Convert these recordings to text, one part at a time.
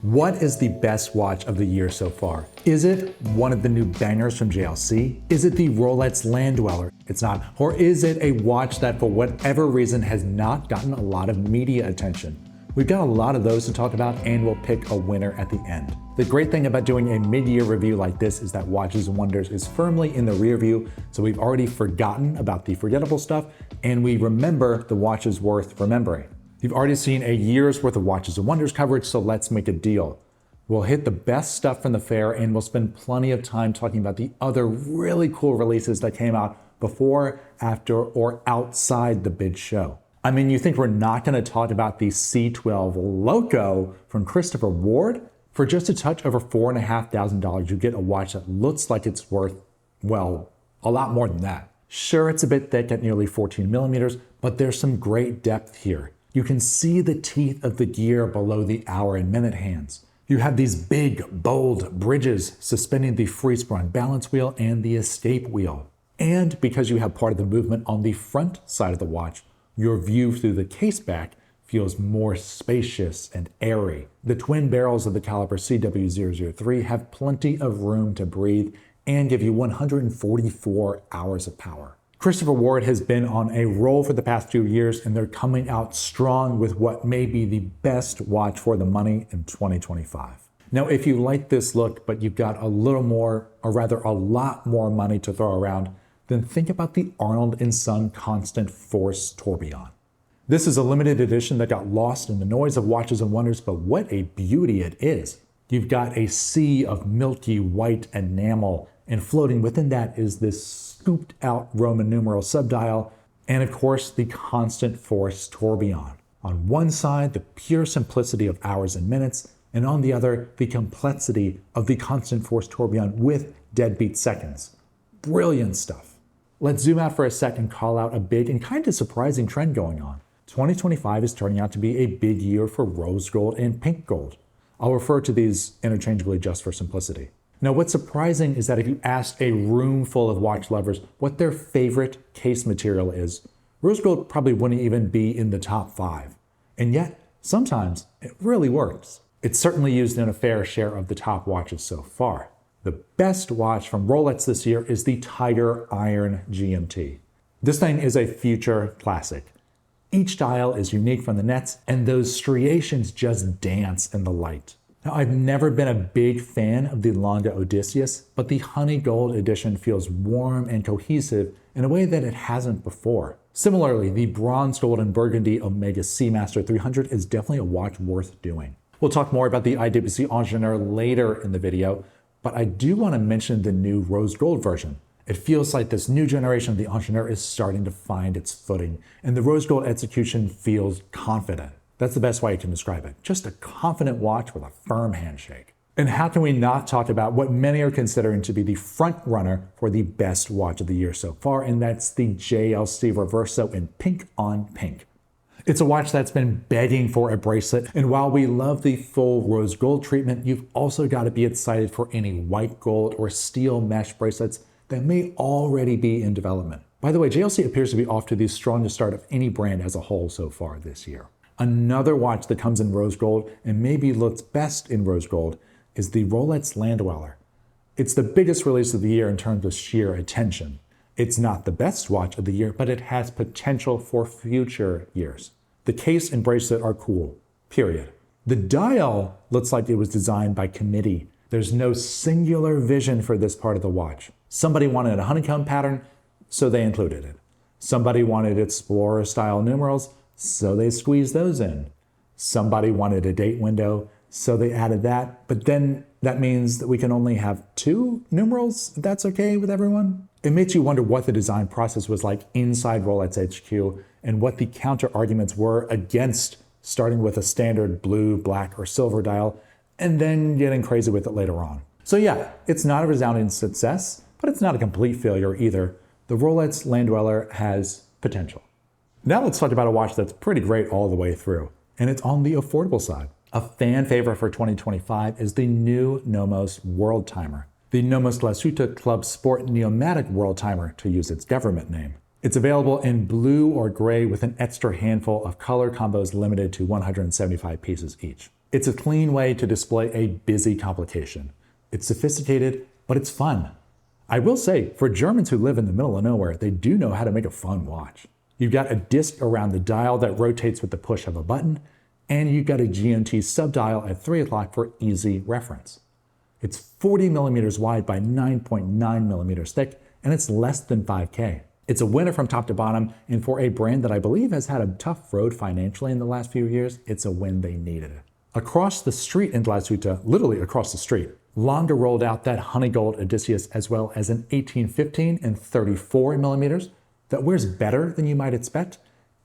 What is the best watch of the year so far? Is it one of the new bangers from JLC? Is it the Rolex Land Dweller? It's not. Or is it a watch that for whatever reason has not gotten a lot of media attention? We've got a lot of those to talk about and we'll pick a winner at the end. The great thing about doing a mid-year review like this is that Watches and Wonders is firmly in the rear view, so we've already forgotten about the forgettable stuff and we remember the watches worth remembering. You've already seen a year's worth of Watches and Wonders coverage, so let's make a deal. We'll hit the best stuff from the fair and we'll spend plenty of time talking about the other really cool releases that came out before, after, or outside the big show. I mean, you think we're not going to talk about the C12 Loco from Christopher Ward? For just a touch over $4,500, you get a watch that looks like it's worth, well, a lot more than that. Sure, it's a bit thick at nearly 14 millimeters, but there's some great depth here. You can see the teeth of the gear below the hour and minute hands. You have these big, bold bridges suspending the free-sprung balance wheel and the escape wheel. And because you have part of the movement on the front side of the watch, your view through the case back feels more spacious and airy. The twin barrels of the caliber CW003 have plenty of room to breathe and give you 144 hours of power. Christopher Ward has been on a roll for the past few years and they're coming out strong with what may be the best watch for the money in 2025. Now, if you like this look, but you've got a little more, or rather a lot more money to throw around, then think about the Arnold & Son Constant Force Tourbillon. This is a limited edition that got lost in the noise of Watches and Wonders, but what a beauty it is. You've got a sea of milky white enamel, and floating within that is this scooped out Roman numeral subdial, and of course the Constant Force Tourbillon. On one side, the pure simplicity of hours and minutes, and on the other, the complexity of the Constant Force Tourbillon with deadbeat seconds. Brilliant stuff. Let's zoom out for a sec and call out a big and kind of surprising trend going on. 2025 is turning out to be a big year for rose gold and pink gold. I'll refer to these interchangeably just for simplicity. Now, what's surprising is that if you ask a room full of watch lovers what their favorite case material is, rose gold probably wouldn't even be in the top 5. And yet, sometimes it really works. It's certainly used in a fair share of the top watches so far. The best watch from Rolex this year is the Tiger Iron GMT. This thing is a future classic. Each dial is unique from the nets, and those striations just dance in the light. Now, I've never been a big fan of the Longa Odysseus, but the honey gold edition feels warm and cohesive in a way that it hasn't before. Similarly, the bronze gold and burgundy Omega Seamaster 300 is definitely a watch worth doing. We'll talk more about the IWC Ingenieur later in the video, but I do want to mention the new rose gold version. It feels like this new generation of the Ingenieur is starting to find its footing, and the rose gold execution feels confident. That's the best way I can describe it. Just a confident watch with a firm handshake. And how can we not talk about what many are considering to be the front runner for the best watch of the year so far, and that's the JLC Reverso in pink on pink. It's a watch that's been begging for a bracelet, and while we love the full rose gold treatment, you've also got to be excited for any white gold or steel mesh bracelets that may already be in development. By the way, JLC appears to be off to the strongest start of any brand as a whole so far this year. Another watch that comes in rose gold and maybe looks best in rose gold is the Rolex Land Dweller. It's the biggest release of the year in terms of sheer attention. It's not the best watch of the year, but it has potential for future years. The case and bracelet are cool, period. The dial looks like it was designed by committee. There's no singular vision for this part of the watch. Somebody wanted a honeycomb pattern, so they included it. Somebody wanted explorer-style numerals, so they squeezed those in. Somebody wanted a date window, so they added that, but then that means that we can only have 2 numerals, if that's okay with everyone? It makes you wonder what the design process was like inside Rolex HQ and what the counter arguments were against starting with a standard blue, black, or silver dial, and then getting crazy with it later on. So yeah, it's not a resounding success, but it's not a complete failure either. The Rolex Land Dweller has potential. Now let's talk about a watch that's pretty great all the way through, and it's on the affordable side. A fan favorite for 2025 is the new Nomos World Timer. The Nomos Glashütte Club Sport Neomatic World Timer, to use its government name. It's available in blue or gray with an extra handful of color combos limited to 175 pieces each. It's a clean way to display a busy complication. It's sophisticated, but it's fun. I will say, for Germans who live in the middle of nowhere, they do know how to make a fun watch. You've got a disc around the dial that rotates with the push of a button, and you've got a GMT subdial at 3 o'clock for easy reference. It's 40 millimeters wide by 9.9 millimeters thick, and it's less than 5K. It's a winner from top to bottom, and for a brand that I believe has had a tough road financially in the last few years, it's a win they needed. Across the street in Glashütte, literally across the street, Lange rolled out that honey gold Odysseus as well as an 1815 and 34 millimeters that wears better than you might expect,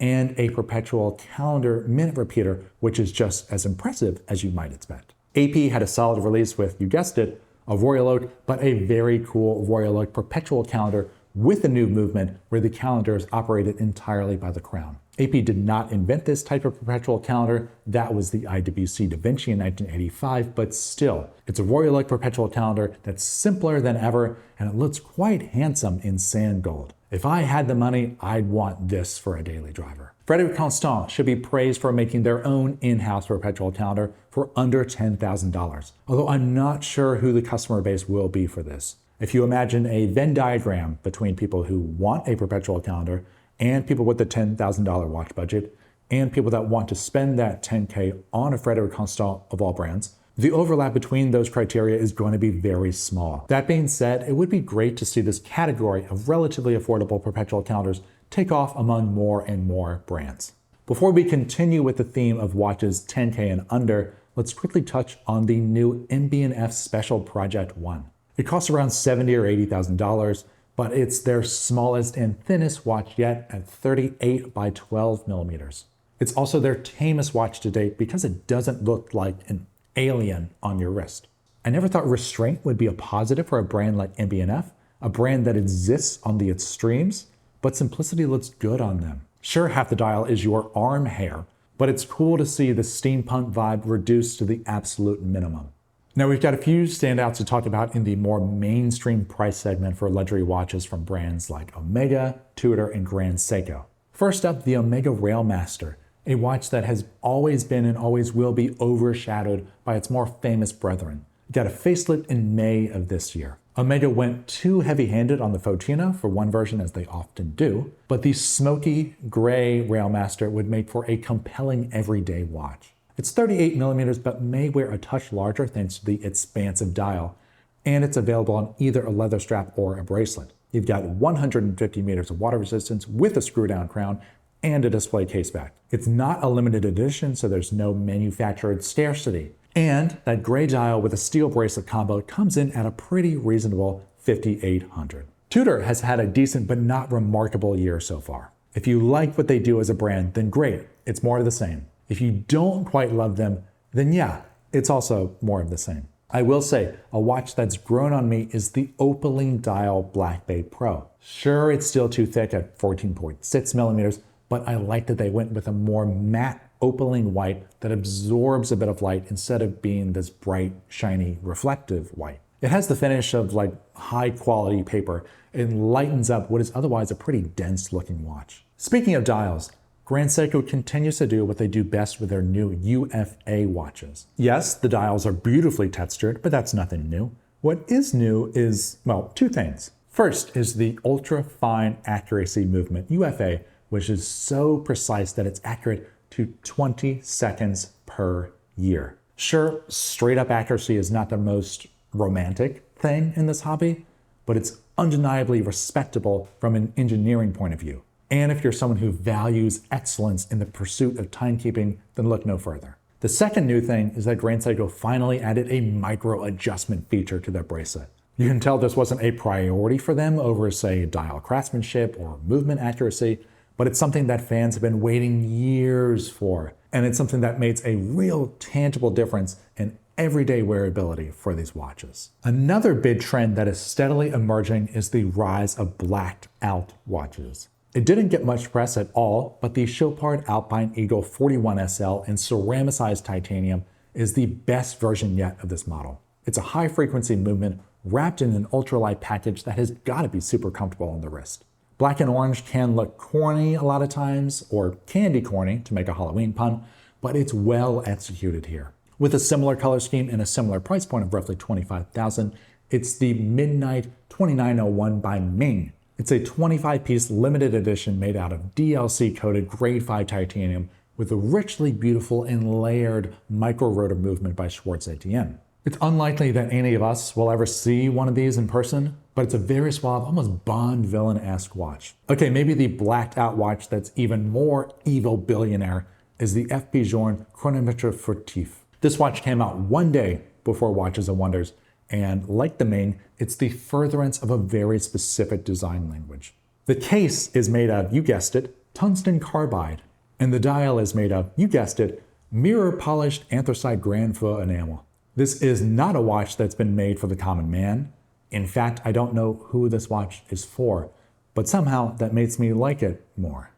and a perpetual calendar minute repeater, which is just as impressive as you might expect. AP had a solid release with, you guessed it, a Royal Oak, but a very cool Royal Oak perpetual calendar with a new movement where the calendar is operated entirely by the crown. AP did not invent this type of perpetual calendar. That was the IWC Da Vinci in 1985, but still, it's a Royal Oak perpetual calendar that's simpler than ever, and it looks quite handsome in sand gold. If I had the money, I'd want this for a daily driver. Frederic Constant should be praised for making their own in-house perpetual calendar for under $10,000, although I'm not sure who the customer base will be for this. If you imagine a Venn diagram between people who want a perpetual calendar and people with the $10,000 watch budget and people that want to spend that 10K on a Frederic Constant of all brands, the overlap between those criteria is going to be very small. That being said, it would be great to see this category of relatively affordable perpetual calendars take off among more and more brands. Before we continue with the theme of watches 10K and under, let's quickly touch on the new MB&F Special Project 1. It costs around $70,000 or $80,000, but it's their smallest and thinnest watch yet at 38 by 12 millimeters. It's also their tamest watch to date because it doesn't look like an alien on your wrist. I never thought restraint would be a positive for a brand like MB&F, a brand that exists on the extremes, but simplicity looks good on them. Sure, half the dial is your arm hair, but it's cool to see the steampunk vibe reduced to the absolute minimum. Now we've got a few standouts to talk about in the more mainstream price segment for luxury watches from brands like Omega, Tudor, and Grand Seiko. First up, the Omega Railmaster, a watch that has always been and always will be overshadowed by its more famous brethren. It got a facelift in May of this year. Omega went too heavy-handed on the Fotina for one version, as they often do, but the smoky gray Railmaster would make for a compelling everyday watch. It's 38 millimeters, but may wear a touch larger thanks to the expansive dial, and it's available on either a leather strap or a bracelet. You've got 150 meters of water resistance with a screw-down crown and a display case back. It's not a limited edition, so there's no manufactured scarcity. And that gray dial with a steel bracelet combo comes in at a pretty reasonable $5,800. Tudor has had a decent but not remarkable year so far. If you like what they do as a brand, then great, it's more of the same. If you don't quite love them, then yeah, it's also more of the same. I will say, a watch that's grown on me is the Opaline Dial Black Bay Pro. Sure, it's still too thick at 14.6 millimeters, but I like that they went with a more matte opaline white that absorbs a bit of light instead of being this bright, shiny, reflective white. It has the finish of like high quality paper and lightens up what is otherwise a pretty dense looking watch. Speaking of dials, Grand Seiko continues to do what they do best with their new UFA watches. Yes, the dials are beautifully textured, but that's nothing new. What is new is, well, two things. First is the ultra fine accuracy movement, UFA, which is so precise that it's accurate to 20 seconds per year. Sure, straight up accuracy is not the most romantic thing in this hobby, but it's undeniably respectable from an engineering point of view. And if you're someone who values excellence in the pursuit of timekeeping, then look no further. The second new thing is that Grand Seiko finally added a micro adjustment feature to their bracelet. You can tell this wasn't a priority for them over, say, dial craftsmanship or movement accuracy, but it's something that fans have been waiting years for, and it's something that makes a real tangible difference in everyday wearability for these watches. Another big trend that is steadily emerging is the rise of blacked out watches. It didn't get much press at all, but the Chopard Alpine Eagle 41 SL in ceramicized titanium is the best version yet of this model. It's a high frequency movement wrapped in an ultralight package that has got to be super comfortable on the wrist. Black and orange can look corny a lot of times, or can be corny to make a Halloween pun, but it's well executed here. With a similar color scheme and a similar price point of roughly $25,000, it's the Midnight 2901 by Ming. It's a 25-piece limited edition made out of DLC-coated grade 5 titanium with a richly beautiful and layered micro-rotor movement by Schwartz ATM. It's unlikely that any of us will ever see one of these in person, but it's a very suave, almost Bond villain-esque watch. Okay, maybe the blacked out watch that's even more evil billionaire is the FP Journe Chronometre Furtif. This watch came out one day before Watches and Wonders, and like the Ming, it's the furtherance of a very specific design language. The case is made of, you guessed it, tungsten carbide, and the dial is made of, you guessed it, mirror-polished anthracite grand feu enamel. This is not a watch that's been made for the common man. In fact, I don't know who this watch is for, but somehow that makes me like it more.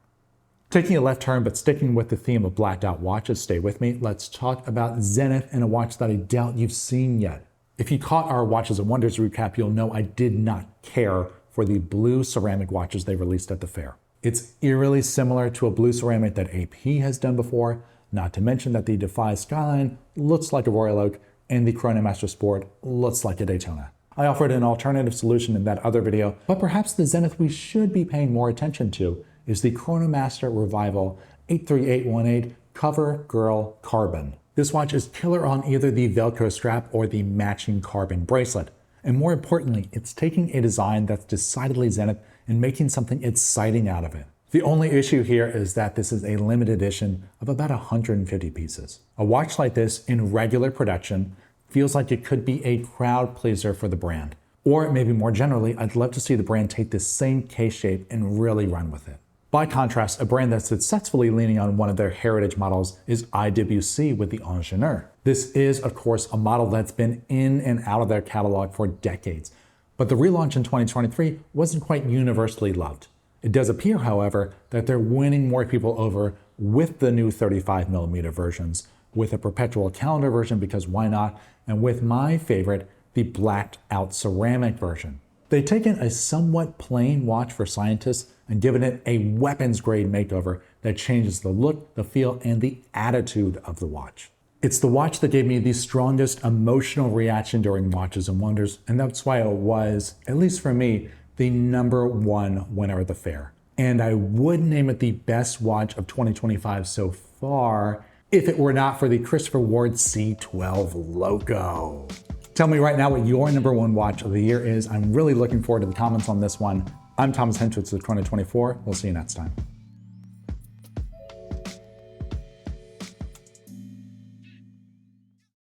Taking a left turn, but sticking with the theme of blacked out watches, stay with me. Let's talk about Zenith and a watch that I doubt you've seen yet. If you caught our Watches and Wonders recap, you'll know I did not care for the blue ceramic watches they released at the fair. It's eerily similar to a blue ceramic that AP has done before, not to mention that the Defy Skyline looks like a Royal Oak and the Chronomaster Sport looks like a Daytona. I offered an alternative solution in that other video, but perhaps the Zenith we should be paying more attention to is the Chronomaster Revival 83818 Cover Girl Carbon. This watch is killer on either the Velcro strap or the matching carbon bracelet. And more importantly, it's taking a design that's decidedly Zenith and making something exciting out of it. The only issue here is that this is a limited edition of about 150 pieces. A watch like this in regular production feels like it could be a crowd pleaser for the brand. Or maybe more generally, I'd love to see the brand take this same case shape and really run with it. By contrast, a brand that's successfully leaning on one of their heritage models is IWC with the Ingenieur. This is, of course, a model that's been in and out of their catalog for decades, but the relaunch in 2023 wasn't quite universally loved. It does appear, however, that they're winning more people over with the new 35mm versions, with a perpetual calendar version because why not, and with my favorite, the blacked out ceramic version. They've taken a somewhat plain watch for scientists and given it a weapons grade makeover that changes the look, the feel, and the attitude of the watch. It's the watch that gave me the strongest emotional reaction during Watches and Wonders, and that's why it was, at least for me, the #1 winner of the fair. And I would name it the best watch of 2025 so far, if it were not for the Christopher Ward C12 logo. Tell me right now what your #1 watch of the year is. I'm really looking forward to the comments on this one. I'm Thomas Henschwitz with 2024. We'll see you next time.